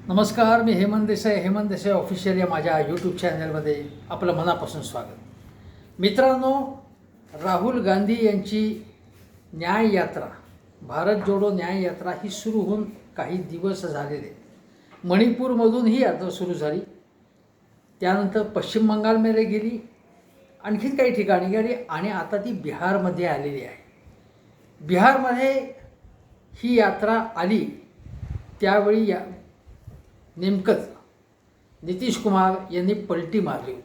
नमस्कार, मी हेमंत देसाई ऑफिशियल या माझ्या यूट्यूब चॅनलमध्ये आपलं मनापासून स्वागत. मित्रांनो, राहुल गांधी यांची न्याय यात्रा, भारत जोडो न्याय यात्रा ही सुरू होऊन काही दिवस झालेले. मणिपूरमधून ही यात्रा सुरू झाली, त्यानंतर पश्चिम बंगालमध्ये गेली, आणखीन काही ठिकाणी गेली आणि आता ती बिहारमध्ये आलेली आहे. बिहारमध्ये ही यात्रा आली त्यावेळी नेमकंच नितीश कुमार यांनी पलटी मारली होती.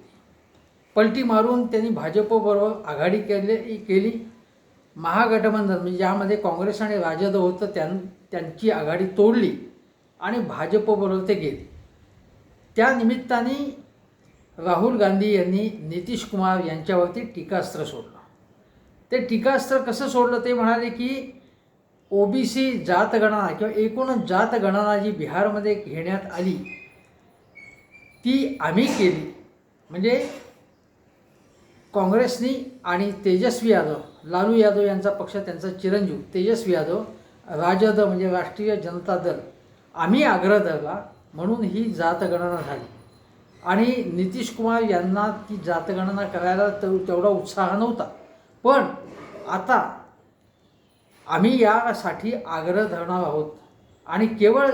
पलटी मारून त्यांनी भाजपबरोबर आघाडी केली. महागठबंधन म्हणजे ज्यामध्ये काँग्रेस आणि राजद होतं त्यांची आघाडी तोडली आणि भाजपबरोबर ते गेले. त्या निमित्ताने राहुल गांधी यांनी नितीश कुमार यांच्यावरती टीकास्त्र सोडलं. ते टीकास्त्र कसं सोडलं ते म्हणाले की ओबीसी जातगणना किंवा एकूणच जातगणना जी बिहारमध्ये घेण्यात आली ती आम्ही केली. म्हणजे काँग्रेसनी आणि तेजस्वी यादव, लालू यादव यांचा पक्ष, त्यांचा चिरंजीव तेजस्वी यादव, राजद म्हणजे राष्ट्रीय जनता दल, आम्ही आग्रह धरला म्हणून ही जातगणना झाली. आणि नितीश कुमार यांना ती जातगणना करायला तेवढा उत्साह नव्हता. पण आता आम्ही यासाठी आग्रह धरणार आहोत आणि केवळ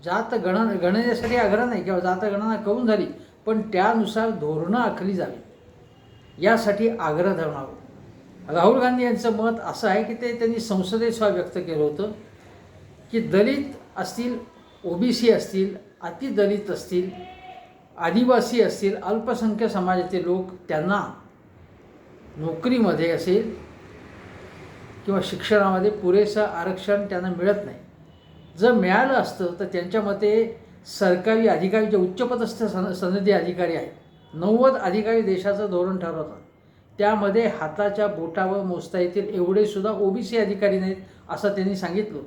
गणनेसाठी आग्रह नाही, किंवा जातगणना करून झाली पण त्यानुसार धोरणं आखली जावी यासाठी आग्रह धरणार आहोत. राहुल गांधी यांचं मत असं आहे की त्यांनी संसदेत सुद्धा व्यक्त केलं होतं की दलित असतील, ओबीसी असतील, अतिदलित असतील, आदिवासी असतील, अल्पसंख्याक समाजाचे लोक, त्यांना नोकरीमध्ये असेल किंवा शिक्षणामध्ये पुरेसं आरक्षण त्यांना मिळत नाही. जर मिळालं असतं तर त्यांच्या मते सरकारी अधिकारी जे उच्चपदस्थ सनदी अधिकारी आहेत, 90 अधिकारी देशाचं धोरण ठरवतात, त्यामध्ये हाताच्या बोटावर मोजता येतील एवढेसुद्धा ओबीसी अधिकारी नाहीत असं त्यांनी सांगितलं.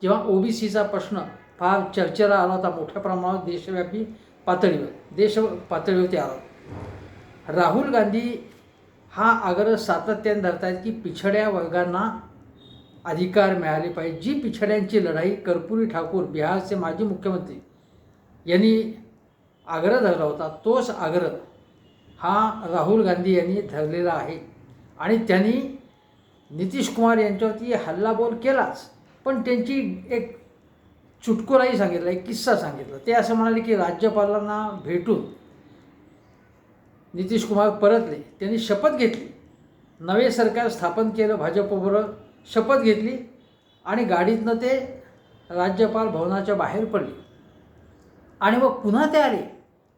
जेव्हा ओबीसीचा प्रश्न फार चर्चेला आला होता मोठ्या प्रमाणात देश पातळीवरती आला होता. राहुल गांधी हा आग्रह सातत्याने धरत आहेत की पिछड्या वर्गांना अधिकार मिळाले पाहिजे. जी पिछड्यांची लढाई कर्पूरी ठाकूर, बिहारचे माजी मुख्यमंत्री, यांनी आग्रह धरला होता, तोच आग्रह हा राहुल गांधी यांनी धरलेला आहे. आणि त्यांनी नितीश कुमार यांच्यावरती हल्लाबोल केलाच, पण त्यांची एक चुटकुलाही सांगितला, एक किस्सा सांगितला. ते असं म्हणाले की राज्यपालांना भेटून नितीश कुमार परतले, त्यांनी शपथ घेतली, नवे सरकार स्थापन केलं, भाजपबरोबर शपथ घेतली आणि गाडीतनं ते राज्यपाल भवनाच्या बाहेर पडले. आणि मग पुन्हा ते आले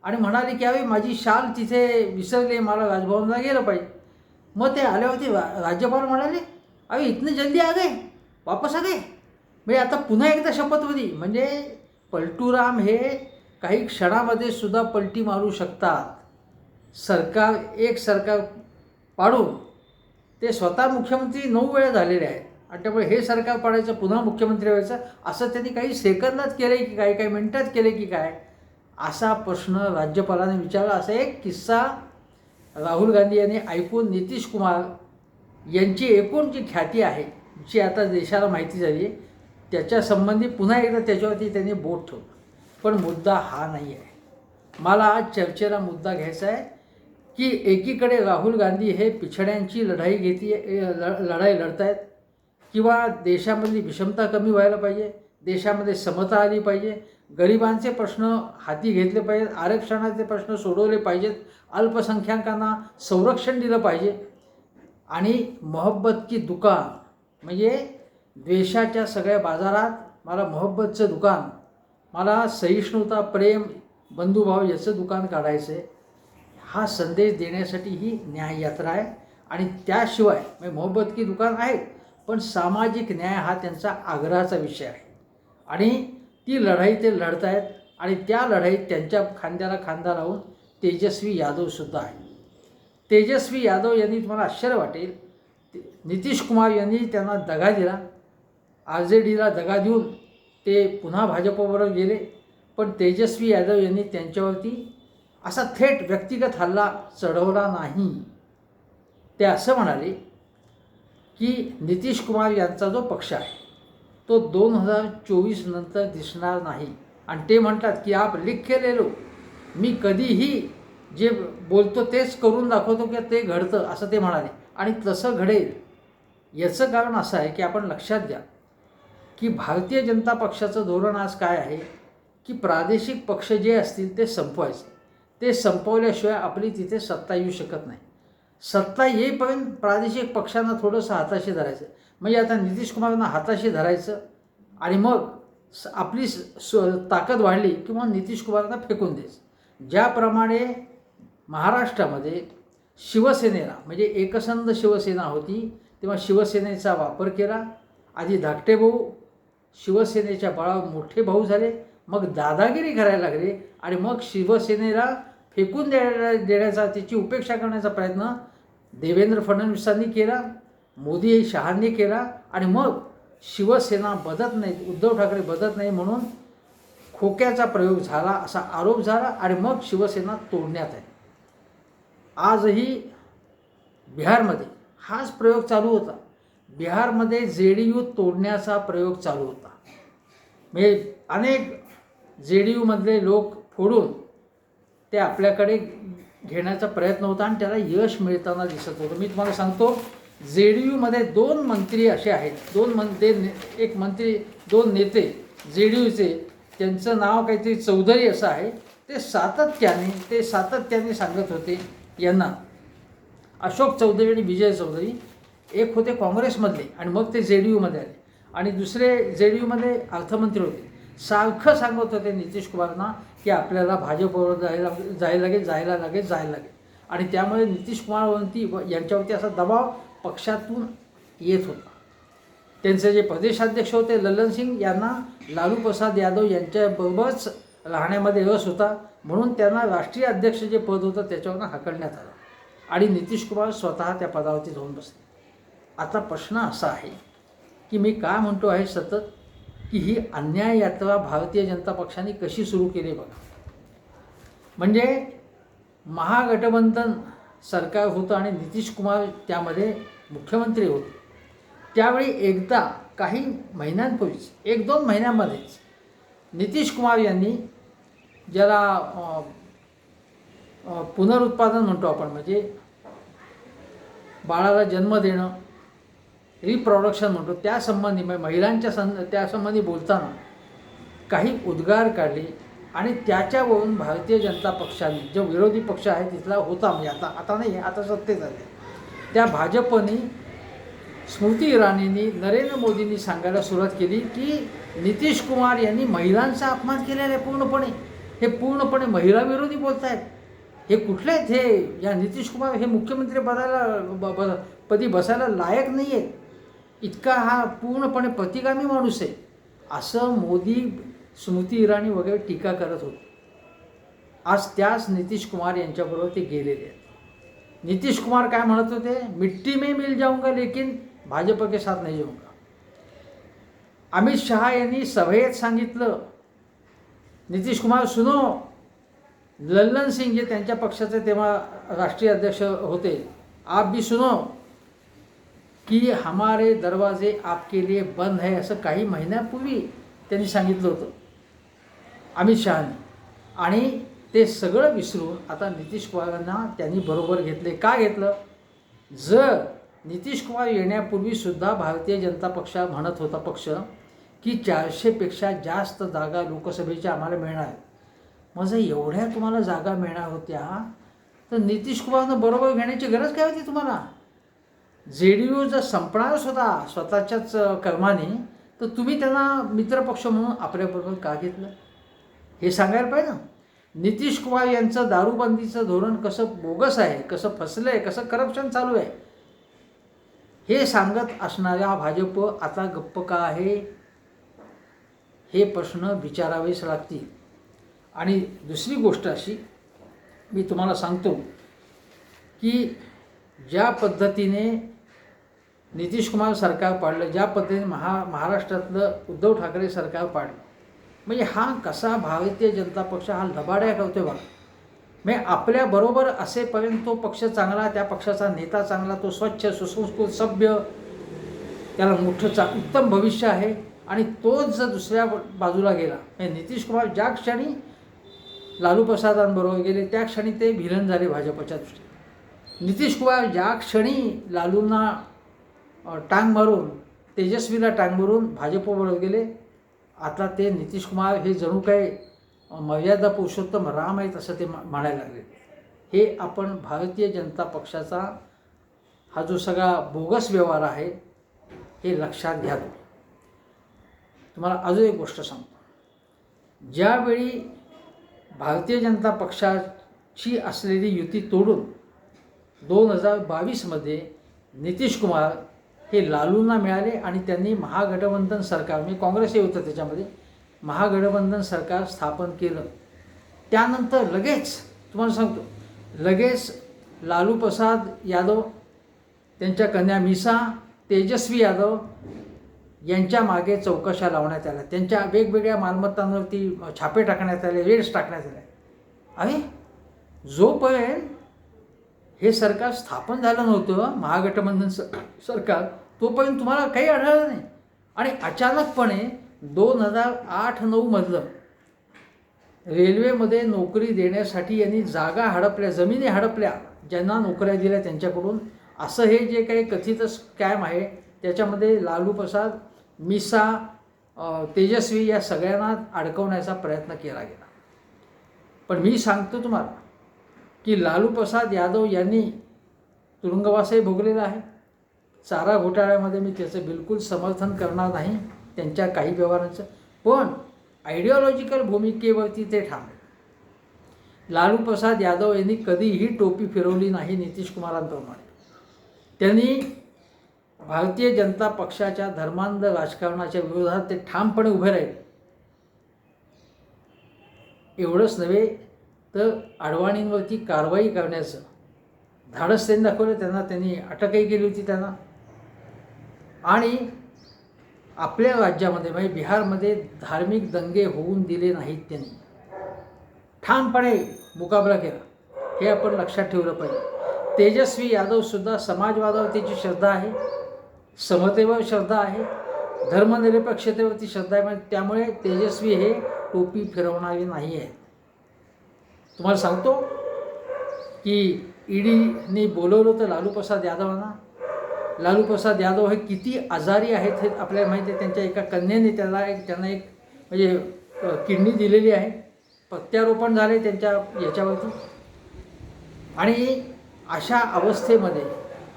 आणि म्हणाले की अरे माझी शाल तिथे विसरले, मला राजभवनला गेलं पाहिजे. मग ते आल्यावरती राज्यपाल म्हणाले अरे इतने जल्दी आ गए, वापस आ गए. म्हणजे आता पुन्हा एकदा शपथ होती. म्हणजे पलटूराम हे काही क्षणामध्ये सुद्धा पलटी मारू शकतात. एक सरकार पाडून ते स्वतः मुख्यमंत्री 9 वेळा झालेले आहेत आणि त्यामुळे हे सरकार पाडायचं, पुन्हा मुख्यमंत्री व्हायचं, असं त्यांनी काही सेकंदात केलं की काय, काही मिनिटात केले की काय, असा प्रश्न राज्यपालाने विचारला. असा एक किस्सा राहुल गांधी यांनी ऐकून नितीश कुमार यांची एकूण जी ख्याती आहे, जी आता देशाला माहिती झाली आहे, त्याच्यासंबंधी पुन्हा एकदा त्याच्यावरती त्यांनी बोट ठेवलं. पण मुद्दा हा नाही आहे. मला आज चर्चेला मुद्दा घ्यायचा आहे की एकीकडे राहुल गांधी हे पिछड्यांची लढाई लढत आहेत, किंवा देशामधली विषमता कमी व्हायला पाहिजे, देशामध्ये समता आली पाहिजे, गरिबांचे प्रश्न हाती घेतले पाहिजेत, आरक्षणाचे प्रश्न सोडवले पाहिजेत, अल्पसंख्याकांना संरक्षण दिलं पाहिजे, आणि मोहब्बत की दुकान म्हणजे द्वेषाच्या सगळ्या बाजारात मला मोहब्बतचं दुकान, मला सहिष्णुता, प्रेम, बंधुभाव याचं दुकान काढायचं आहे, हा संदेश देण्यासाठी ही न्याययात्रा आहे. आणि त्याशिवाय म्हणजे मोहब्बत की दुकान आहे, पण सामाजिक न्याय हा त्यांचा आग्रहाचा विषय आहे. आणि ती लढाई ते लढत आहेत आणि त्या लढाईत त्यांच्या खांद्याला खांदा लावून तेजस्वी यादवसुद्धा आहे. तेजस्वी यादव यांनी, तुम्हाला आश्चर्य वाटेल, नितीश कुमार यांनी त्यांना दगा दिला, RJDला दगा देऊन ते पुन्हा भाजपबरोबर गेले. पण तेजस्वी यादव यांनी त्यांच्यावरती असा थेट व्यक्तिगत हल्ला चढवला नाही. ते असं म्हणाले की नितीश कुमार यांचा जो पक्ष आहे तो 2024 नंतर दिसणार नाही. आणि ते म्हणतात की आप लिख के ले लो, मी कधीही जे बोलतो तेच करून दाखवतो की ते घडतं असं ते म्हणाले. आणि तसं घडेल याचं कारण असं आहे की आपण लक्षात घ्या की भारतीय जनता पक्षाचं धोरण आज काय आहे की प्रादेशिक पक्ष जे असतील ते संपवायचे. ते संपवल्याशिवाय आपली तिथे सत्ता येऊ शकत नाही. सत्ता येईपर्यंत प्रादेशिक पक्षांना थोडंसं हाताशी धरायचं. म्हणजे आता नितीश कुमारांना हाताशी धरायचं आणि मग आपली ताकद वाढली की मग नितीश कुमारांना फेकून द्यायचं. ज्याप्रमाणे महाराष्ट्रामध्ये शिवसेनेला म्हणजे एकसंध शिवसेना होती तेव्हा शिवसेनेचा वापर केला. आधी धाकटे भाऊ शिवसेनेच्या बळावर मोठे भाऊ झाले, मग दादागिरी करायला लागले आणि मग शिवसेनेला फेकून देण्याचा त्याची उपेक्षा करण्याचा प्रयत्न देवेंद्र फडणवीसांनी केला, मोदी शहांनी केला आणि मग शिवसेना बदत नाही, उद्धव ठाकरे बदत नाही म्हणून खोक्याचा प्रयोग झाला असा आरोप झाला आणि मग शिवसेना तोडण्यात आली. आजही बिहारमध्ये हाच प्रयोग चालू होता. बिहारमध्ये JDU तोडण्याचा प्रयोग चालू होता. म्हणजे अनेक JDUमधले लोक फोडून ते आपल्याकडे घेण्याचा प्रयत्न होता आणि त्याला यश मिळताना दिसत होतं. मी तुम्हाला सांगतो JDUमध्ये 2 मंत्री असे आहेत, एक मंत्री 2 नेते JDUचे, त्यांचं नाव काहीतरी चौधरी असं आहे. ते सातत्याने सांगत होते यांना, अशोक चौधरी आणि विजय चौधरी, एक होते काँग्रेसमधले आणि मग ते JDUमध्ये आले आणि दुसरे JDUमध्ये अर्थमंत्री होते. सारखं सांगत होते नितीश कुमारांना की आपल्याला भाजपवर जायला लागेल आणि त्यामुळे नितीश कुमारवरती यांच्यावरती असा दबाव पक्षातून येत होता. त्यांचे जे प्रदेशाध्यक्ष होते ललन सिंग यांना लालू प्रसाद यादव यांच्याबरोबरच राहण्यामध्ये रस होता म्हणून त्यांना राष्ट्रीय अध्यक्ष जे पद होतं त्याच्यावरून हाकलण्यात आलं आणि नितीश कुमार स्वतः त्या पदावरती जाऊन बसले. आता प्रश्न असा आहे की मी काय म्हणतो आहे सतत की ही अन्याय यात्रा भारतीय जनता पक्षाने कशी सुरू केली बघा. म्हणजे महागठबंधन सरकार होतं आणि नितीश कुमार त्यामध्ये मुख्यमंत्री होते. त्यावेळी एकदा काही महिन्यांपूर्वीच 1-2 महिन्यांमध्येच नितीश कुमार यांनी ज्याला पुनरुत्पादन म्हणतो आपण, म्हणजे बाळाला जन्म देणं, रिप्रोडक्शन म्हणतो, त्यासंबंधी महिलांच्या त्यासंबंधी बोलताना काही उद्गार काढले आणि त्याच्यावरून भारतीय जनता पक्षाने, जो विरोधी पक्ष आहे तिथला होता, म्हणजे आता नाही, आता सत्तेत आले, त्या भाजपने, स्मृती इराणींनी, नरेंद्र मोदींनी सांगायला सुरुवात केली की नितीश कुमार यांनी महिलांचा अपमान केलेला आहे पूर्णपणे, हे पूर्णपणे महिला विरोधी बोलत आहेत. हे कुठले आहेत हे, या नितीश कुमार हे मुख्यमंत्री पदी बसायला लायक नाही आहे, इतका हा पूर्णपणे प्रतिगामी माणूस आहे, असं मोदी, स्मृती इराणी वगैरे टीका करत होते. आज त्याच नितीश कुमार यांच्याबरोबर ते गेलेले आहेत. नितीश कुमार काय म्हणत होते, मिट्टी में मिल जाऊंगा लेकिन भाजप के साथ नहीं जाऊंगा. अमित शहा यांनी सभेत सांगितलं, नितीश कुमार सुनो, लल्लन सिंग जे त्यांच्या पक्षाचे तेव्हा राष्ट्रीय अध्यक्ष होते, आप भी सुनो की हमारे दरवाजे आपके लिए बंद है, असं काही महिन्यापूर्वी त्यांनी सांगितलं होतं अमित शहाने. आणि ते सगळं विसरून आता नितीश कुमारांना त्यांनी बरोबर घेतले. का घेतलं? जर नितीश कुमार येण्यापूर्वीसुद्धा भारतीय जनता पक्ष म्हणत होता पक्ष की 400पेक्षा जास्त जागा लोकसभेच्या आम्हाला मिळणार. मग जर एवढ्या तुम्हाला जागा मिळणार होत्या तर नितीश कुमारांना बरोबर घेण्याची गरज काय होती तुम्हाला? JDU जर संपणारच होता स्वतःच्याच कर्माने तर तुम्ही त्यांना मित्रपक्ष म्हणून आपल्याबरोबर का घेतलं हे सांगायला पाहिजे ना. नितीश कुमार यांचं दारूबंदीचं धोरण कसं बोगस आहे, कसं फसलं आहे, कसं करप्शन चालू आहे हे सांगत असणाऱ्या भाजप आता गप्प का आहे हे प्रश्न विचारावेच लागतील. आणि दुसरी गोष्ट अशी मी तुम्हाला सांगतो की ज्या पद्धतीने नितीश कुमार सरकार पाडलं, ज्या पद्धतीने महाराष्ट्रातलं उद्धव ठाकरे सरकार पाडलं, म्हणजे हा कसा भारतीय जनता पक्ष हा लबाड्या करतोय बघा. म्हणजे आपल्याबरोबर असेपर्यंत तो पक्ष चांगला, त्या पक्षाचा नेता चांगला, तो स्वच्छ, सुसंस्कृत, सभ्य, त्याला मोठं उत्तम भविष्य आहे. आणि तोच जर दुसऱ्या बाजूला गेला, म्हणजे नितीश कुमार ज्या क्षणी लालू प्रसादांबरोबर गेले त्या क्षणी ते व्हिलन झाले भाजपच्या दृष्टीने. नितीश कुमार ज्या क्षणी लालूंना टांग मारून, तेजस्वीला टांग मारून भाजपबरोबर गेले, आता ते नितीश कुमार हे जणू काही मर्यादा पुरुषोत्तम राम आहेत असं ते म्हणायला लागले. हे आपण भारतीय जनता पक्षाचा हा जो सगळा बोगस व्यवहार आहे हे लक्षात घ्या. तुम्हाला अजून एक गोष्ट सांगतो. ज्यावेळी भारतीय जनता पक्षाची असलेली युती तोडून 2022मध्ये नितीश कुमार हे लालूंना मिळाले आणि त्यांनी महागठबंधन सरकार, म्हणजे काँग्रेसही होतं त्याच्यामध्ये, महागठबंधन सरकार स्थापन केलं. त्यानंतर लगेच तुम्हाला सांगतो, लगेच लालू प्रसाद यादव, त्यांच्या कन्या मिसा, तेजस्वी यादव यांच्या मागे चौकशा लावण्यात आल्या. त्यांच्या वेगवेगळ्या मालमत्तांवरती छापे टाकण्यात आले, रेड्स टाकण्यात आले. अरे जोपर्यंत हे सरकार स्थापन झालं नव्हतं, महागठबंधन सरकार, तोपर्यंत तुम्हाला काही आढळलं नाही. आणि अचानकपणे 2008-09 रेल्वेमध्ये नोकरी देण्यासाठी यांनी जागा हडपल्या, जमिनी हडपल्या, ज्यांना नोकऱ्या दिल्या त्यांच्याकडून. असं हे जे काही कथित स्कॅम आहे त्याच्यामध्ये लालू प्रसाद, मिसा, तेजस्वी या सगळ्यांना अडकवण्याचा प्रयत्न केला गेला. पण मी सांगतो तुम्हाला की लालू प्रसाद यादव यांनी तुरुंगवासही भोगलेला आहे. चारा घोटाळ्यामध्ये मी त्याचं बिलकुल समर्थन करणार नाही, त्यांच्या काही व्यवहारांचं, पण आयडिओलॉजिकल भूमिकेवरती ते ठाम. लालू प्रसाद यादव यांनी कधीही टोपी फिरवली नाही नितीश कुमारांप्रमाणे. त्यांनी भारतीय जनता पक्षाच्या धर्मांध राजकारणाच्या विरोधात ते ठामपणे उभे राहिले. एवढंच नव्हे तर अडवाणींवरती कारवाई करण्याचं धाडस त्यांनी दाखवलं. त्यांनी अटकही केली होती त्यांना. आणि आपल्या राज्यामध्ये म्हणजे बिहारमध्ये धार्मिक दंगे होऊन दिले नाहीत. त्यांनी ठामपणे मुकाबला केला, हे आपण लक्षात ठेवलं पाहिजे. तेजस्वी यादवसुद्धा समाजवादावर त्याची श्रद्धा आहे, समतेवर श्रद्धा आहे, धर्मनिरपेक्षतेवरती श्रद्धा आहे. त्यामुळे तेजस्वी हे टोपी फिरवणारे नाही आहेत. तुम्हाला सांगतो की ईडीने बोलवलं होतं लालू प्रसाद यादवांना. लालू प्रसाद यादव हे किती आजारी आहेत हे आपल्याला माहिती आहे. त्यांच्या एका कन्येने त्यांना एक म्हणजे किडनी दिलेली आहे, प्रत्यारोपण झाले त्यांच्या याच्यावरती. आणि अशा अवस्थेमध्ये,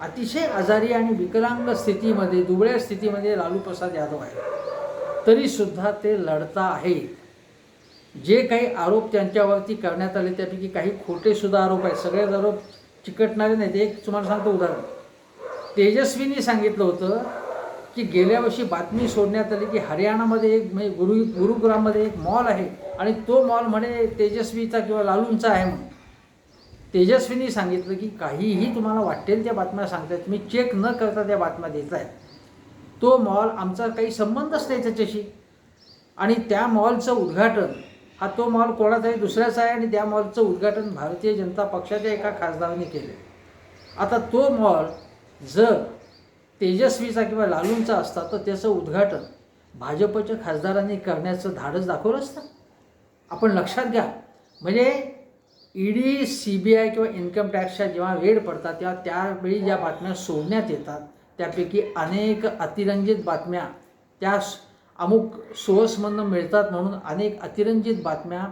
अतिशय आजारी आणि विकलांग स्थितीमध्ये, दुबळ्या स्थितीमध्ये लालू प्रसाद यादव आहे. तरीसुद्धा ते लढता आहेत. जे काही आरोप त्यांच्यावरती करण्यात आले त्यापैकी काही खोटेसुद्धा आरोप आहेत, सगळेच आरोप चिकटणारे नाहीत. एक तुम्हाला सांगतो उदाहरण. तेजस्वींनी सांगितलं होतं की गेल्या वर्षी बातमी सोडण्यात आली की हरियाणामध्ये एक म्हणजे गुरुग्राममध्ये एक मॉल आहे आणि तो मॉल म्हणे तेजस्वीचा किंवा लालूंचा आहे म्हणून. तेजस्वींनी सांगितलं की काहीही तुम्हाला वाटेल त्या बातम्या सांगतायत, तुम्ही चेक न करता त्या बातम्या देत आहे. तो मॉल आमचा काही संबंधच नाही त्याच्याशी. आणि त्या मॉलचं उद्घाटन, हा तो मॉल कोणाचाही दुसऱ्याचा आहे आणि त्या मॉलचं उद्घाटन भारतीय जनता पक्षाच्या एका खासदारांनी केले. आता तो मॉल जर तेजस्वीचा किंवा लालूंचा असता तर त्याचं उद्घाटन भाजपच्या खासदारांनी करण्याचं धाडस दाखवलं असतं. आपण लक्षात घ्या. म्हणजे ईडी, CBI किंवा इन्कम टॅक्सच्या जेव्हा रेड पडतात तेव्हा त्यावेळी ज्या बातम्या सोडण्यात येतात त्यापैकी अनेक अतिरंजित बातम्या त्या अमुक सोर्समधून मिळतात म्हणून अनेक अतिरंजित बातम्या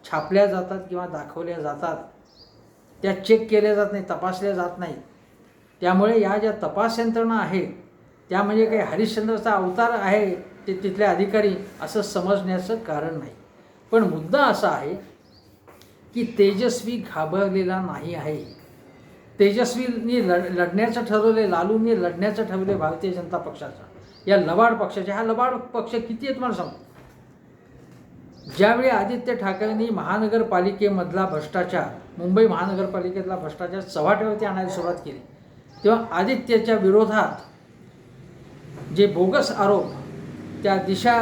छापल्या जातात किंवा दाखवल्या जातात. त्या चेक केल्या जात नाही, तपासल्या जात नाहीत. त्यामुळे या ज्या तपास यंत्रणा आहेत त्या म्हणजे काही हरिश्चंद्रचा अवतार आहे ते तिथले अधिकारी असं समजण्याचं कारण नाही. पण मुद्दा असा आहे की तेजस्वी घाबरलेला नाही आहे. तेजस्वींनी लढण्याचं ठरवले, लालूंनी लढण्याचं ठरवले भारतीय जनता पक्षाचा, या लबाड पक्षाच्या. हा लबाड पक्ष किती आहे तुम्हाला सांगतो. ज्यावेळी आदित्य ठाकरेंनी महानगरपालिकेमधला भ्रष्टाचार, मुंबई महानगरपालिकेतला भ्रष्टाचार चव्हाट्यावरती आणायला सुरुवात केली तेव्हा आदित्यच्या विरोधात जे बोगस आरोप त्या दिशा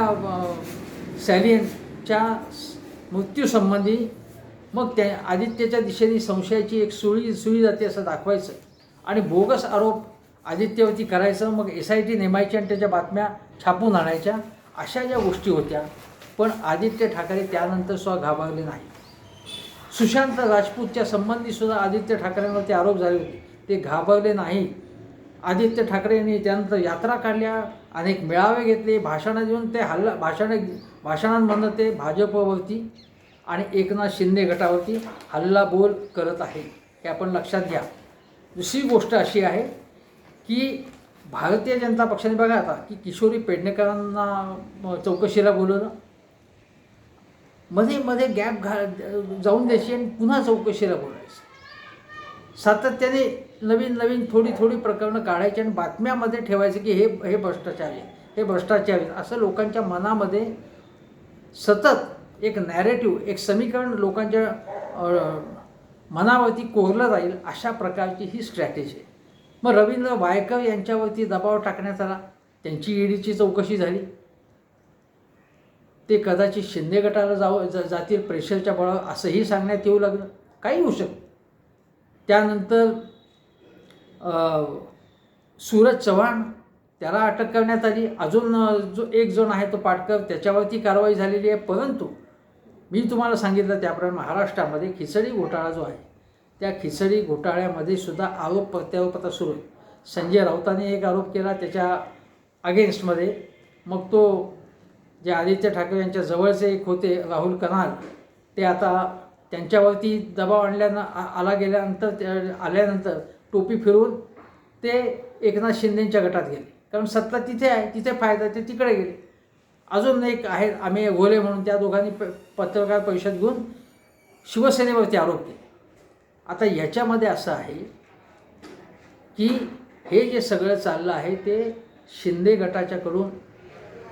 सॅलियनच्या मृत्यूसंबंधी, मग त्या आदित्यच्या दिशेने संशयाची एक सुळी जाते असं दाखवायचं आणि बोगस आरोप आदित्यवरती करायचं. मग SIT नेमायची आणि त्याच्या बातम्या छापून आणायच्या अशा ज्या गोष्टी होत्या. पण आदित्य ठाकरे त्यानंतर सुद्धा घाबरले नाही. सुशांत राजपूतच्या संबंधीसुद्धा आदित्य ठाकरेंवरती आरोप झाले होते, ते घाबरले नाही. आदित्य ठाकरेंनी त्यानंतर यात्रा काढल्या, अनेक मेळावे घेतले, भाषणं देऊन ते भाषणांमधून ते भाजपवरती आणि एकनाथ शिंदे गटावरती हल्लाबोल करत आहे, हे आपण लक्षात घ्या. दुसरी गोष्ट अशी आहे की भारतीय जनता पक्षाने बघा आता की किशोरी पेडणेकरांना चौकशीला बोलवलं, मध्ये मध्ये गॅप जाऊन द्यायची आणि पुन्हा चौकशीला बोलायचं. सातत्याने नवीन नवीन थोडी प्रकरणं काढायची आणि बातम्यामध्ये ठेवायचं की हे भ्रष्टाचारी आहे, हे भ्रष्टाचारी आहे, असं लोकांच्या मनामध्ये सतत एक नॅरेटिव्ह, एक समीकरण लोकांच्या मनावरती कोरलं जाईल, अशा प्रकारची ही स्ट्रॅटेजी आहे. मग रवींद्र वायकर यांच्यावरती दबाव टाकण्यात आला, त्यांची ईडीची चौकशी झाली. ते कदाचित शिंदे गटाला जातील प्रेशरच्या बळावर, असंही सांगण्यात येऊ लागलं. काही होऊ शकतं. त्यानंतर सूरज चव्हाण, त्याला अटक करण्यात आली. अजून जो एक जण आहे तो पाटकर, त्याच्यावरती कारवाई झालेली आहे. परंतु मी तुम्हाला सांगितलं त्याप्रमाणे महाराष्ट्रामध्ये खिचडी घोटाळा जो आहे, त्या खिचडी घोटाळ्यामध्ये सुद्धा आरोप प्रत्यारोप आता सुरू आहे. संजय राऊतांनी एक आरोप केला त्याच्या अगेन्स्टमध्ये. मग तो जे आदित्य ठाकरे यांच्या जवळचे एक होते राहुल कनाल, ते आता त्यांच्यावरती दबाव आल्यानंतर टोपी फिरवून ते एकनाथ शिंदेंच्या गटात गेले, कारण सत्ता तिथे आहे, तिथे फायदा, ते तिकडे गेले. अजून एक आहेत आम्ही घोले म्हणून, त्या दोघांनी पत्रकार परिषद घेऊन शिवसेनेवरती आरोप केले. आता याच्यामध्ये असं आहे की हे जे सगळं चाललं आहे ते शिंदे गटाच्याकडून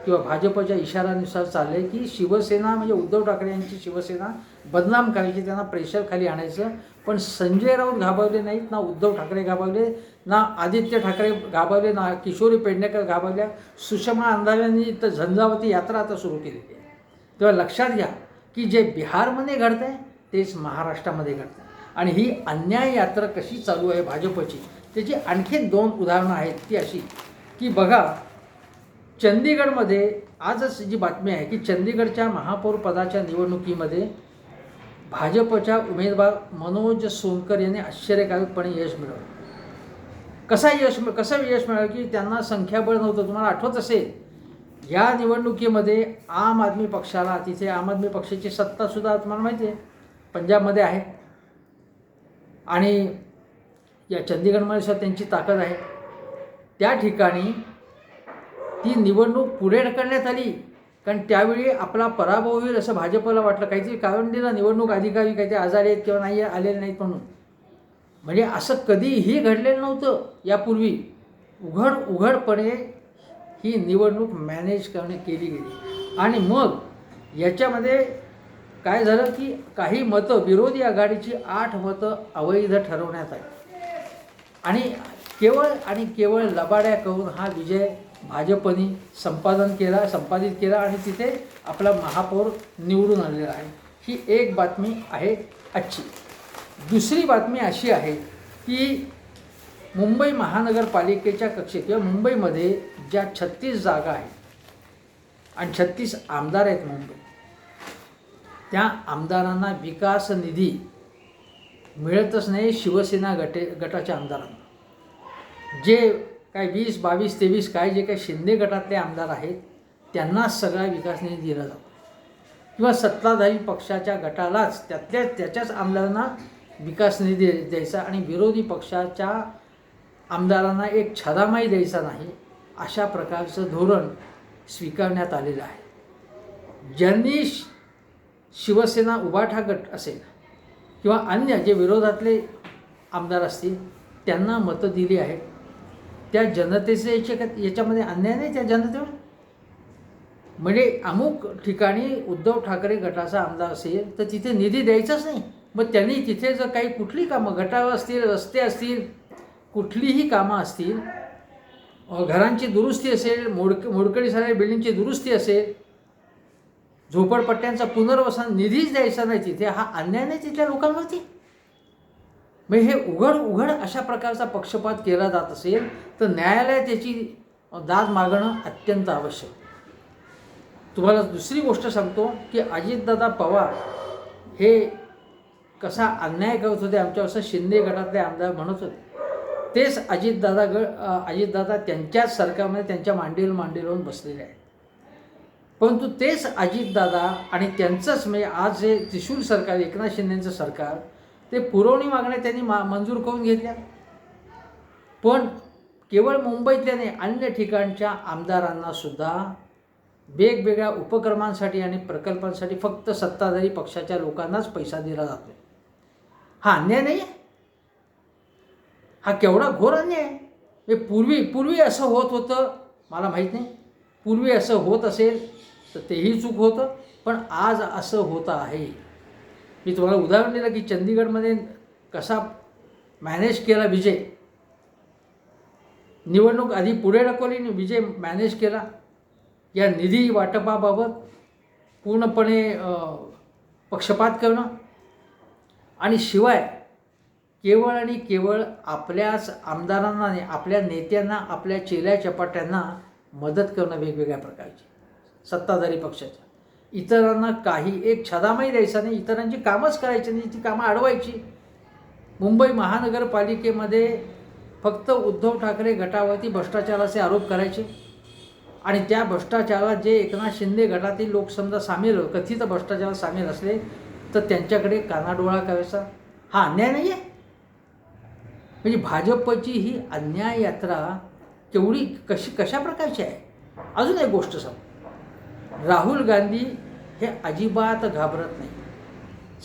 किंवा भाजपच्या इशाऱ्यानुसार चाललं आहे की शिवसेना म्हणजे उद्धव ठाकरे यांची शिवसेना बदनाम करायची, त्यांना प्रेशर खाली आणायचं. पण संजय राऊत घाबरले नाहीत, ना उद्धव ठाकरे घाबरले, ना आदित्य ठाकरे घाबरले, ना किशोरी पेडणेकर घाबरल्या. सुषमा अंधाऱ्यांनी तर झंझावती यात्रा आता सुरू केलेली आहे. तेव्हा लक्षात घ्या की जे बिहारमध्ये घडतं आहे तेच महाराष्ट्रामध्ये घडतं आहे. आणि ही अन्याय यात्रा कशी चालू आहे भाजपची, त्याची आणखी 2 उदाहरणं आहेत. ती अशी की बघा, चंदीगडमध्ये आजच जी बातमी आहे की चंदीगडच्या महापौर पदाच्या निवडणुकीमध्ये भाजपच्या उमेदवार मनोज सोनकर यांनी आश्चर्यकारकपणे यश मिळवलं. कसं यश मिळालं की त्यांना संख्याबळ नव्हतं. तुम्हाला आठवत असेल, या निवडणुकीमध्ये आम आदमी पक्षाला, तिथे आम आदमी पक्षाची सत्तासुद्धा तुम्हाला माहिती आहे पंजाबमध्ये आहे, आणि या चंदीगडमध्ये सुद्धा त्यांची ताकद आहे. त्या ठिकाणी ती निवडणूक पुढे ढकलण्यात आली, कारण त्यावेळी आपला पराभव होईल असं भाजपला वाटलं. काहीतरी कारण दिलं, निवडणूक अधिकारी काहीतरी आजारी आहेत किंवा नाही आलेले नाहीत म्हणून. म्हणजे असं कधीही घडलेलं नव्हतं यापूर्वी. उघडपणे ही निवडणूक मॅनेज केली गेली. आणि मग याच्यामध्ये काय झालं की काही मतं, विरोधी आघाडीची 8 मतं अवैध ठरवण्यात आली आणि केवळ लबाड्या करून हा विजय भाजपने संपादित केला आणि तिथे आपला महापौर निवडून आलेला आहे. ही एक बातमी आहे आजची. दुसरी बातमी अशी आहे की मुंबई महानगरपालिकेच्या कक्षेत किंवा मुंबईमध्ये ज्या 36 जागा आहेत आणि 36 आमदार आहेत मुंबईत, त्या आमदारांना विकास निधी मिळतच नाही. शिवसेना गटाच्या आमदारांना जे काय 20, 22, 23 काय जे काही शिंदे गटातले आमदार आहेत त्यांनाच सगळा विकास निधी दिला जातो, किंवा सत्ताधारी पक्षाच्या गटालाच त्याच्याच आमदारांना विकास निधी द्यायचा आणि विरोधी पक्षाच्या आमदारांना एक छदामाही द्यायचा नाही, अशा प्रकारचं धोरण स्वीकारण्यात आलेलं आहे. ज्यांनी शिवसेना उभाठा गट असेल किंवा अन्य जे विरोधातले आमदार असतील त्यांना मतं दिली आहेत, त्या जनतेचे याच्यामध्ये अन्याय नाही त्या जनतेवर. म्हणजे अमुक ठिकाणी उद्धव ठाकरे गटाचा आमदार असेल तर तिथे निधी द्यायचाच नाही. मग त्यांनी तिथे जर काही कुठली कामं, गटार असतील, रस्ते असतील, कुठलीही कामं असतील, घरांची दुरुस्ती असेल, मोडकळी झालेल्या बिल्डिंगची दुरुस्ती असेल, झोपडपट्ट्यांचा पुनर्वसन, निधीच द्यायचा नाही तिथे, हा अन्याय नाही तिथल्या लोकांवरती. म्हणजे हे उघड अशा प्रकारचा पक्षपात केला जात असेल तर न्यायालयात त्याची दाद मागणं अत्यंत आवश्यक. तुम्हाला दुसरी गोष्ट सांगतो की अजितदादा पवार हे कसा अन्याय करत होते आमच्यावर, असं शिंदे गटातले आमदार म्हणत होते. तेच अजितदादा त्यांच्याच सरकारमध्ये त्यांच्या मांडीवर बसलेले आहेत. परंतु तेच अजितदादा आणि त्यांचंच म्हणजे आज जे त्रिशूल सरकार, एकनाथ शिंदेचं सरकार, ते पुरवणी मागण्या त्यांनी मंजूर करून घेतल्या. पण केवळ मुंबईतल्या नाही, अन्य ठिकाणच्या आमदारांनासुद्धा वेगवेगळ्या उपक्रमांसाठी आणि प्रकल्पांसाठी फक्त सत्ताधारी पक्षाच्या लोकांनाच पैसा दिला जातो. हा अन्याय नाही आहे? हा केवढा घोर अन्याय आहे. हे पूर्वी असं होत होतं, मला माहीत नाही. पूर्वी असं होत असेल तर तेही चूक होतं, पण आज असं होतं आहे. मी तुम्हाला उदाहरण दिलं की चंदीगडमध्ये कसा मॅनेज केला विजय. निवडणूक आधी पुढे ढकलली, विजय मॅनेज केला. या निधी वाटपाबाबत पूर्णपणे पक्षपात करणं आणि शिवाय केवळ आणि केवळ आपल्याच आमदारांना आणि आपल्या नेत्यांना, आपल्या चेल्या चपाट्यांना मदत करणं वेगवेगळ्या प्रकारची सत्ताधारी पक्षाच्या. इतरांना काही एक छदामाही द्यायचा नाही, इतरांची कामच करायची नाही, ती कामं अडवायची. मुंबई महानगरपालिकेमध्ये फक्त उद्धव ठाकरे गटावरती भ्रष्टाचाराचे आरोप करायचे आणि त्या भ्रष्टाचारात जे एकनाथ शिंदे गटातील लोक समजा कथित भ्रष्टाचारात सामील असले तर त्यांच्याकडे कानाडोळा करायचा. हा अन्याय नाही आहे? म्हणजे भाजपची ही अन्याय यात्रा केवढी कशा प्रकारची आहे. अजून एक गोष्ट सांग, राहुल गांधी हे अजिबात घाबरत नाही.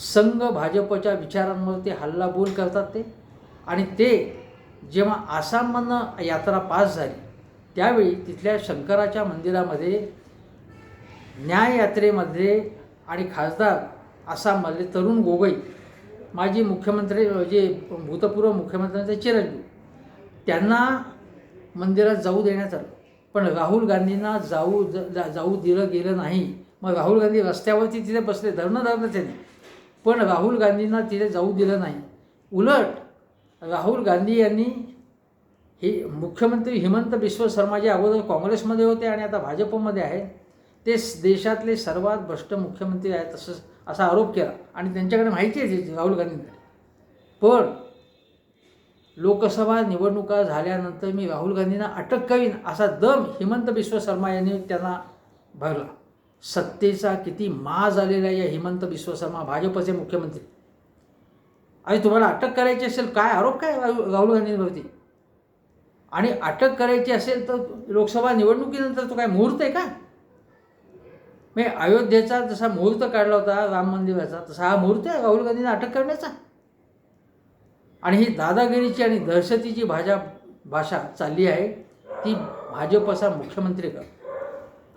संघ भाजपच्या विचारांवरती हल्लाबोल करतात ते. आणि ते जेव्हा आसाममधनं यात्रा पास झाली त्यावेळी तिथल्या शंकराच्या मंदिरामध्ये न्याययात्रेमध्ये आणि खासदार आसाममधले तरुण गोगोई, माजी मुख्यमंत्री जे भूतपूर्व मुख्यमंत्र्यांचे चिरंजीव, त्यांना मंदिरात जाऊ देण्यात आलं. पण राहुल गांधींना जाऊ दिलं गेलं नाही. मग राहुल गांधी रस्त्यावरती तिथे बसले, धरणं त्यांनी, पण राहुल गांधींना तिथे जाऊ दिलं नाही. उलट राहुल गांधी यांनी हे मुख्यमंत्री हिमंत बिस्व शर्मा जे अगोदर काँग्रेसमध्ये होते आणि आता भाजपमध्ये आहेत, ते देशातले सर्वात भ्रष्ट मुख्यमंत्री आहेत असा आरोप केला. आणि त्यांच्याकडे माहिती आहे राहुल गांधींकडे. पण लोकसभा निवडणुका झाल्यानंतर मी राहुल गांधींना अटक करीन असा दम हिमंत बिस्व शर्मा यांनी त्यांना भरला. सत्तेचा किती माज आलेला आहे या हिमंत बिस्व शर्मा, भाजपचे मुख्यमंत्री. आणि तुम्हाला अटक करायची असेल, काय आरोप काय राहुल गांधींवरती? आणि अटक करायची असेल तर लोकसभा निवडणुकीनंतर तो काय मुहूर्त आहे का? मी अयोध्येचा जसा मुहूर्त काढला होता राम मंदिराचा, तसा हा मुहूर्त आहे राहुल गांधींना अटक करण्याचा? आणि ही दादागिरीची आणि दहशतीची भाषा चालली आहे ती भाजपचा मुख्यमंत्री कर.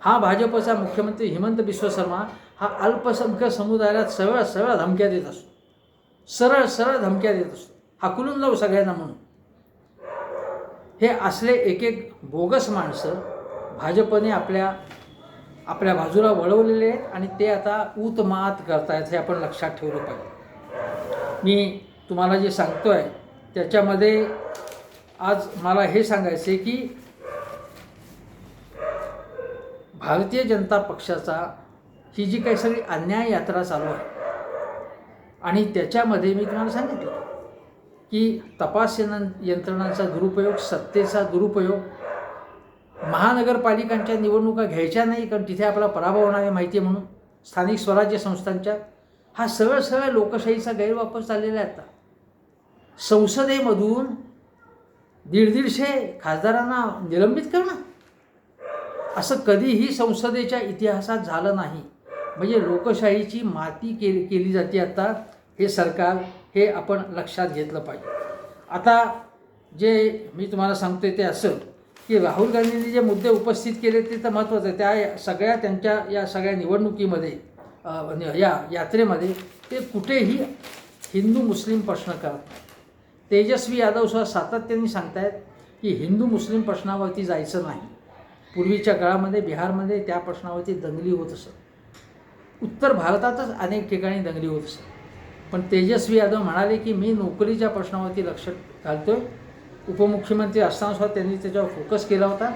हा भाजपचा मुख्यमंत्री हिमंत बिस्व शर्मा हा अल्पसंख्याक समुदायाला सरळ धमक्या देत असतो. सरळ धमक्या देत असतो, हाकलून लावू सगळ्यांना म्हणून. हे असले एक बोगस माणसं भाजपने आपल्या बाजूला वळवलेले आहेत आणि ते आता उतमात करतायत, हे आपण लक्षात ठेवलं पाहिजे. मी तुम्हाला जे सांगतो आहे त्याच्यामध्ये आज मला हे सांगायचं आहे की भारतीय जनता पक्षाचा ही जी काही सगळी अन्याय यात्रा चालू आहे आणि त्याच्यामध्ये मी तुम्हाला सांगितलं की तपास यंत्रणांचा दुरुपयोग, सत्तेचा दुरुपयोग, महानगरपालिकांच्या निवडणुका घ्यायच्या नाही कारण तिथे आपला पराभव होणार आहे माहिती आहे म्हणून, स्थानिक स्वराज्य संस्थांच्या, हा सरळ लोकशाहीचा गैरवापर चाललेला आहे. आता संसदेमधून 150 खासदारांना निलंबित करणं असं कधीही संसदेच्या इतिहासात झालं नाही. म्हणजे लोकशाहीची माती केली जाते आता हे सरकार, हे आपण लक्षात घेतलं पाहिजे. आता जे मी तुम्हाला सांगतोय ते असं की राहुल गांधींनी जे मुद्दे उपस्थित केले ते तर महत्त्वाचं आहे. त्या सगळ्या त्यांच्या या सगळ्या निवडणुकीमध्ये या यात्रेमध्ये ते कुठेही हिंदू मुस्लिम प्रश्न करत नाही. तेजस्वी यादव सुद्धा सातत्याने सांगतायत की हिंदू मुस्लिम प्रश्नावरती जायचं नाही. पूर्वीच्या काळामध्ये बिहारमध्ये त्या प्रश्नावरती दंगली होत असत, उत्तर भारतातच अनेक ठिकाणी दंगली होत असत. पण तेजस्वी यादव म्हणाले की मी नोकरीच्या प्रश्नावरती लक्ष घालतोय. उपमुख्यमंत्री असताना त्यांनी त्याच्यावर फोकस केला होता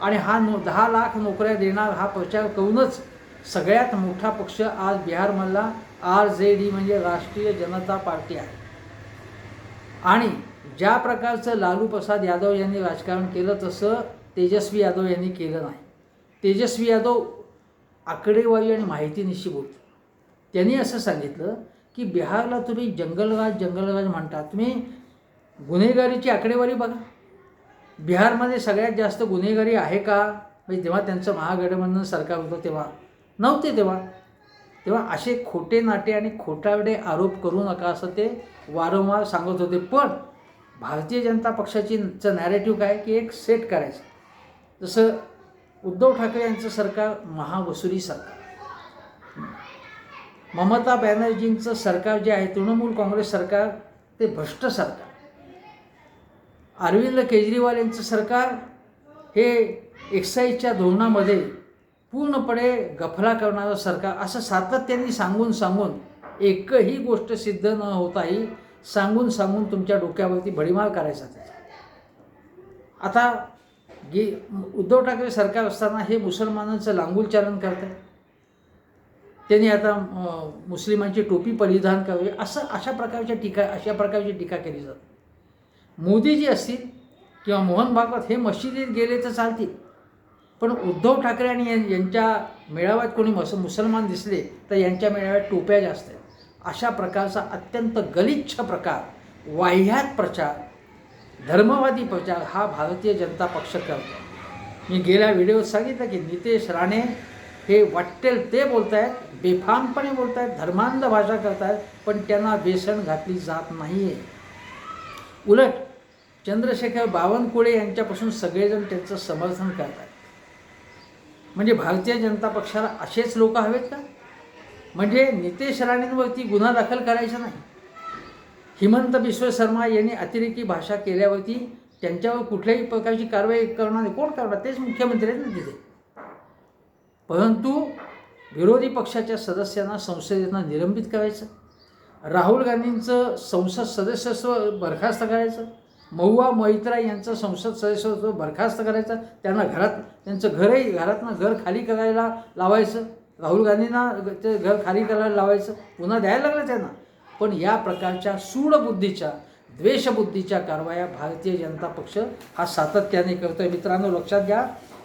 आणि हा 10 लाख नोकऱ्या देणार हा प्रचार करूनच सगळ्यात मोठा पक्ष आज बिहारमधला RJD म्हणजे राष्ट्रीय जनता पार्टी आहे. आणि ज्या प्रकारचं लालू प्रसाद यादव यांनी राजकारण केलं तसं तेजस्वी यादव यांनी केलं नाही. तेजस्वी यादव आकडेवारी आणि माहितीनिशी बोलतो. त्यांनी असं सांगितलं की बिहारला तुम्ही जंगलराज म्हणता, तुम्ही गुन्हेगारीची आकडेवारी बघा. बिहारमध्ये सगळ्यात जास्त गुन्हेगारी आहे का? म्हणजे जेव्हा त्यांचं महागठबंधन सरकार होतं तेव्हा नव्हते. तेव्हा असे खोटे नाटे आणि खोटारडे आरोप करू नका असं ते वारंवार सांगत होते. पण भारतीय जनता पक्षाचं नॅरेटिव्ह काय की एक सेट करायचं. जसं उद्धव ठाकरे यांचं सरकार महावसुली सरकार, ममता बॅनर्जींचं सरकार जे आहे तृणमूल काँग्रेस सरकार ते भ्रष्ट सरकार, अरविंद केजरीवाल यांचं सरकार हे एक्साईजच्या धोरणामध्ये पूर्णपणे गफला करणारं सरकार, असं सातत्याने सांगून एकही गोष्ट सिद्ध न होताही सांगून तुमच्या डोक्यावरती भडीमार करायचा त्याचा. आता उद्धव ठाकरे सरकार असताना हे मुसलमानांचं लांगुलचालन करत आहे. त्यांनी आता मुस्लिमांची टोपी परिधान करावी अशा प्रकारची टीका केली जाते. मोदीजी असतील किंवा मोहन भागवत हे मशिदीत गेले तर चालतील, पण उद्धव ठाकरे आणि यांच्या मेळाव्यात कोणी मुसलमान दिसले तर यांच्या मेळाव्यात टोप्या जास्त आहेत. अशा प्रकारचा अत्यंत गलिच्छ प्रकार, वाह्यात प्रचार, धर्मवादी प्रचार हा भारतीय जनता पक्ष करतो. मी गेल्या व्हिडिओत सांगितलं की नितेश राणे हे वाटेल ते बोलत आहेत, बेफामपणे बोलत आहेत, धर्मांध भाषा करत आहेत, पण त्यांना बेसन घातली जात नाही आहे. उलट चंद्रशेखर बावनकुळे यांच्यापासून सगळेजण त्यांचं समर्थन करतात. म्हणजे भारतीय जनता पक्षाला असेच लोक हवेत का? म्हणजे नितेश राणेंवरती गुन्हा दाखल करायचा नाही, हिमंत बिस्व शर्मा यांनी अतिरेकी भाषा केल्यावरती त्यांच्यावर कुठल्याही प्रकारची कारवाई करणार नाही. कोण करणार? तेच मुख्यमंत्री आहेत ना तिथे. परंतु विरोधी पक्षाच्या सदस्यांना संसदेनं निलंबित करायचं, राहुल गांधींचं संसद सदस्यत्व बरखास्त करायचं, महुआ मोइत्रा यांचं संसद सदस्यत्व बरखास्त करायचं, त्यांना त्यांचं घरातनं घर खाली करायला लावायचं, राहुल गांधींना ते घर खाली करायला लावायचं, पुन्हा द्यायला लागलं त्यांना. पण या प्रकारच्या सूडबुद्धीच्या द्वेषबुद्धीच्या कारवाया भारतीय जनता पक्ष हा सातत्याने करतो आहे. मित्रांनो लक्षात घ्या,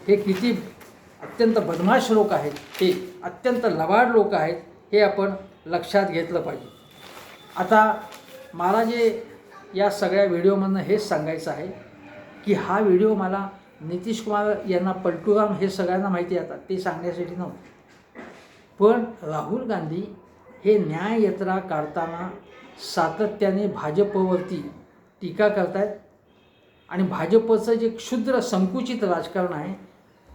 हे किती अत्यंत बदमाश लोक आहेत, हे अत्यंत लबाड लोक आहेत, हे आपण लक्षात घेतलं पाहिजे. आता मला जे या सगळ्या व्हिडिओमधनं हेच सांगायचं आहे की हा व्हिडिओ मला नितीश कुमार यांना पलटूराम हे सगळ्यांना माहिती आहे, आता ते सांगण्यासाठी नव्हतं. पण राहुल गांधी हे न्याययात्रा काढताना सातत्याने भाजपवरती टीका करत आहेत आणि भाजपचं जे क्षुद्र संकुचित राजकारण आहे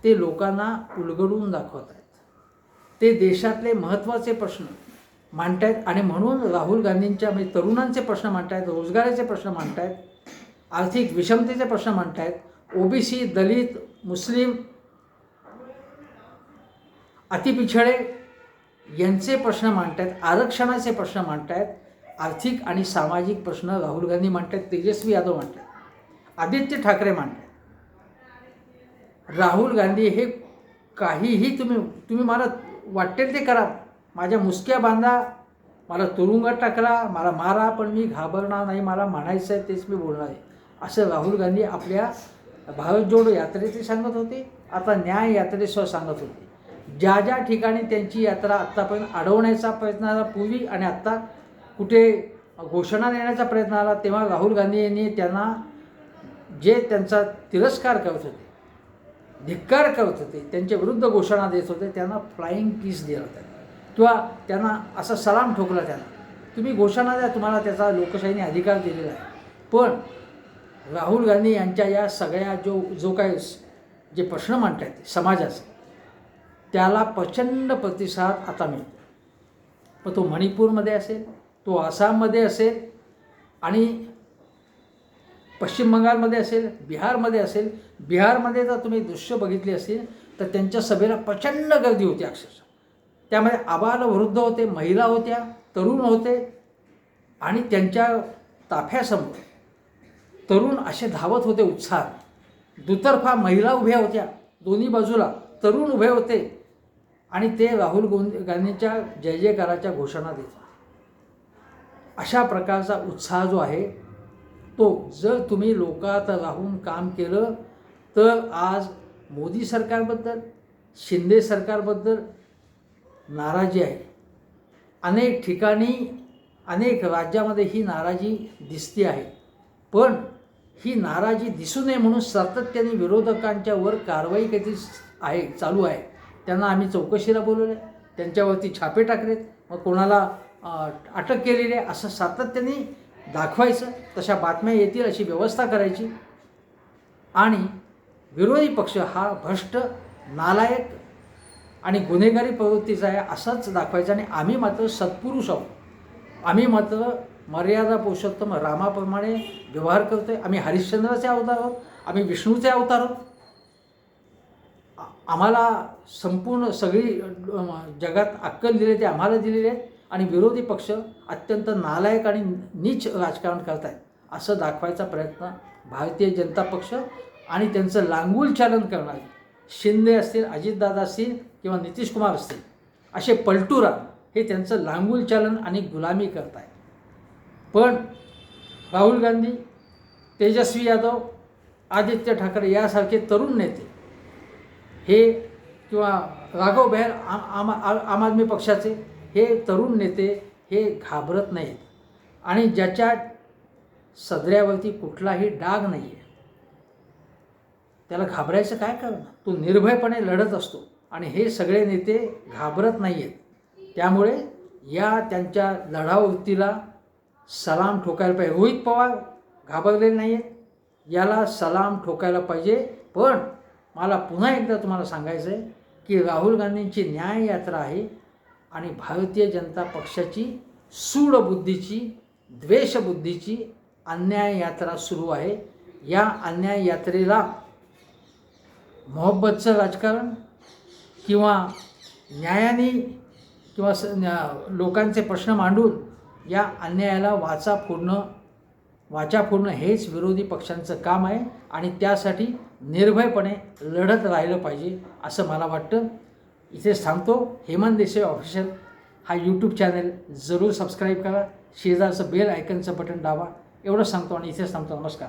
ते लोकांना उलगडून दाखवत आहेत. ते देशातले महत्त्वाचे प्रश्न मांडत आहेत आणि म्हणून राहुल गांधींच्या म्हणजे तरुणांचे प्रश्न मांडत आहेत, रोजगाराचे प्रश्न मांडत आहेत, आर्थिक विषमतेचे प्रश्न मांडत आहेत, OBC, दलित, मुस्लिम, अतिपिछडे यांचे प्रश्न मांडत आहेत, आरक्षणाचे प्रश्न मांडत आहेत, आर्थिक आणि सामाजिक प्रश्न राहुल गांधी मांडत आहेत, तेजस्वी यादव मांडत आहेत, आदित्य ठाकरे मांडत आहेत. राहुल गांधी हे काहीही तुम्ही मला वाटेल ते करा, माझ्या मुसक्या बांधा, मला तुरुंगात टाकला, मला मारा, पण मी घाबरणार नाही, मला म्हणायचं आहे तेच मी बोलणार आहे, असं राहुल गांधी आपल्या भारत जोडो यात्रेत सांगत होते, आता न्याय यात्रेसह सांगत होते. ज्या ठिकाणी त्यांची यात्रा आत्तापर्यंत अडवण्याचा प्रयत्न झाला पूर्वी आणि आत्ता कुठे घोषणा देण्याचा प्रयत्न आला, तेव्हा राहुल गांधी यांनी त्यांना जे त्यांचा तिरस्कार करत होते, धिक्कार करत होते, त्यांच्या विरुद्ध घोषणा देत होते, त्यांना फ्लाईंग किस दिला होता किंवा त्यांना असा सलाम ठोकला. त्यांना तुम्ही घोषणा द्या, तुम्हाला त्याचा लोकशाहीने अधिकार दिलेला आहे. पण राहुल गांधी यांच्या या सगळ्या जो काही जे प्रश्न मांडत आहेत समाजाचे, त्याला प्रचंड प्रतिसाद आता मिळतो. मग तो मणिपूरमध्ये असेल, तो आसाममध्ये असेल आणि पश्चिम बंगालमध्ये असेल, बिहारमध्ये असेल. बिहारमध्ये जर तुम्ही दृश्य बघितली असतील तर त्यांच्या सभेला प्रचंड गर्दी होती अक्षरशः. त्यामध्ये आबालवृद्ध होते, महिला होत्या, तरुण होते आणि त्यांच्या ताफ्यासमोर तरुण असे धावत होते उत्साहात. दुतर्फा महिला उभ्या होत्या, दोन्ही बाजूला तरुण उभे होते आणि ते राहुल गांधींच्या जय जयकाराच्या घोषणा देतात. अशा प्रकारचा उत्साह जो आहे तो जर तुम्ही लोकात राहून काम केलं तर आज मोदी सरकारबद्दल, शिंदे सरकारबद्दल नाराजी आहे. अनेक ठिकाणी, अनेक राज्यामध्ये ही नाराजी दिसते आहे. पण ही नाराजी दिसू नये म्हणून सातत्याने विरोधकांच्या वर कारवाई कधी आहे चालू आहे. त्यांना आम्ही चौकशीला बोलवलं, त्यांच्यावरती छापे टाकलेत, मग कोणाला अटक केलेली आहे असं सातत्याने दाखवायचं. तशा बातम्या येतील अशी व्यवस्था करायची. आणि विरोधी पक्ष हा भ्रष्ट, नालायक आणि गुन्हेगारी प्रवृत्तीचा आहे असंच दाखवायचं. आणि आम्ही मात्र सत्पुरुष आहोत. आम्ही मात्र मर्यादा पुरुषोत्तम रामाप्रमाणे व्यवहार करतो आहे. आम्ही हरिश्चंद्राचे अवतार आहोत, आम्ही विष्णूचे अवतार आहोत. आम्हाला संपूर्ण सगळी जगात अक्कल दिले ते आम्हाला दिलेले आहेत. आणि विरोधी पक्ष अत्यंत नालायक आणि नीच राजकारण करत आहेत असं दाखवायचा प्रयत्न भारतीय जनता पक्ष आणि त्यांचं लांगुल चालन करणारे शिंदे असतील, अजितदादा असतील किंवा नितीश कुमार असतील, असे पलटूरा हे त्यांचं लांगुल चालन आणि गुलामी करत आहेत. पण राहुल गांधी, तेजस्वी यादव, आदित्य ठाकरे यासारखे तरुण नेते हे किंवा राघव बेहर आम आदमी पक्षाचे हे तरुण नेते हे घाबरत नाहीत. आणि ज्याच्या सदऱ्यावरती कुठलाही डाग नाही आहे त्याला घाबरायचं काय कारण? तो निर्भयपणे लढत असतो. आणि हे सगळे नेते घाबरत नाही आहेत. त्यामुळे या त्यांच्या लढाऊ वृत्तीला सलाम ठोकायला पाहिजे. रोहित पवार घाबरलेले नाही आहेत, याला सलाम ठोकायला पाहिजे. पण मला पुन्हा एकदा तुम्हाला सांगायचं आहे की राहुल गांधींची न्याय यात्रा आहे आणि भारतीय जनता पक्षाची सूडबुद्धीची, द्वेषबुद्धीची अन्याय यात्रा सुरू आहे. या अन्याय यात्रेला मोहब्बतचं राजकारण किंवा न्यायाने किंवा लोकांचे प्रश्न मांडून या अन्यायाला वाचा फोडणं हेच विरोधी पक्षांचं काम आहे. आणि त्यासाठी निर्भयपणे लढत राहिलं पाहिजे असं मला वाटतं. इथेच थांबतो. हेमंत देसाई ऑफिशियल हा यूट्यूब चॅनल जरूर सबस्क्राईब करा. शेजारचं बेल आयकनचं बटन दाबा. एवढंच सांगतो आणि इथेच थांबतो. नमस्कार.